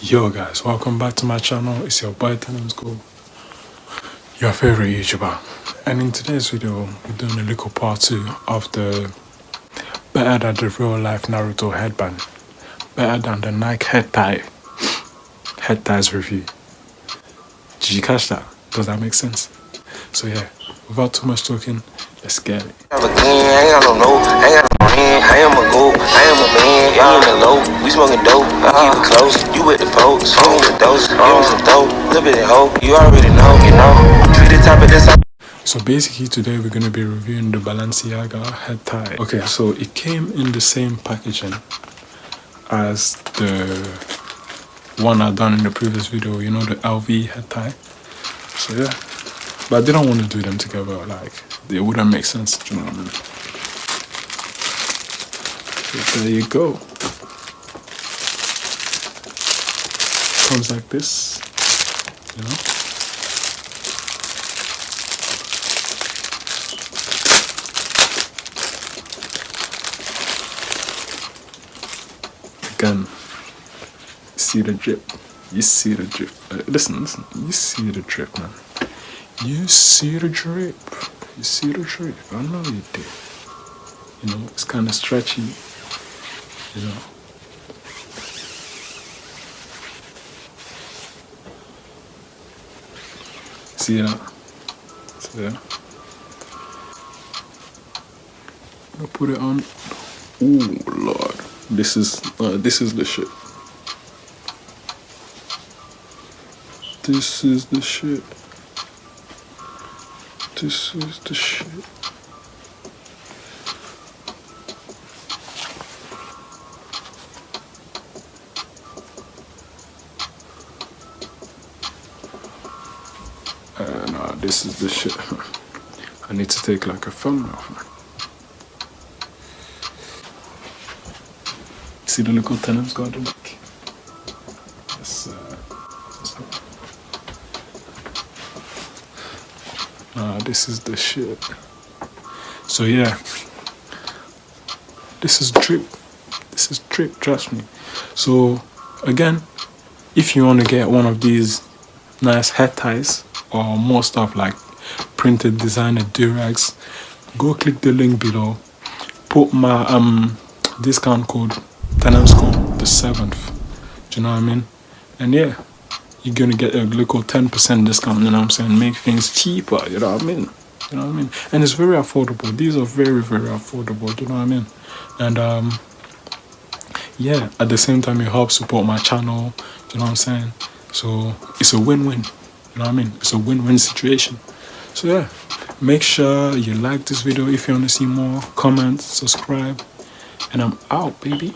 Yo guys, welcome back to my channel. It's your boy Tenemsko, your favorite YouTuber. And in today's video, we're doing a little part 2 of the better than the real life Naruto headband. Better than the Nike head ties review. Did you catch that? Does that make sense? So yeah, without too much talking, let's get it. I am a goat, I am a man, y'all in the low, we smoking dope, keep it close, you with the pole, swing the dose, give me some dope, little bit of hope, you already know, treat the top of this. So basically today we're going to be reviewing the Balenciaga head tie. Okay, so it came in the same packaging as the one I done in the previous video, you know, the LV head tie. So yeah, but I didn't want to do them together, like they wouldn't make sense, do you know what I mean? So there you go. Comes like this, you know. Again, see the drip. You see the drip. Listen. You see the drip, man. You see the drip. You see the drip. I know you do. You know, it's kind of stretchy. You know. See that? See that? I'll put it on. Oh Lord, this is the shit. This is the shit. This is the shit. Nah, this is the shit. I need to take like a thumbnail. See the little Tenemsko on the back? Nah, this is the shit. So yeah, this is drip. This is drip, trust me. So again, if you want to get one of these nice head ties or more stuff like printed designer durags, go click the link below. Put my discount code Tenemsko the 7th. Do you know what I mean? And yeah, you're gonna get a little 10% discount, you know what I'm saying? Make things cheaper, you know what I mean? You know what I mean? And it's very affordable. These are very, very affordable, do you know what I mean? And yeah, at the same time, it helps support my channel, do you know what I'm saying? So it's a win-win, you know what I mean? It's a win-win situation. So yeah, make sure you like this video if you want to see more, comment, subscribe, and I'm out, baby.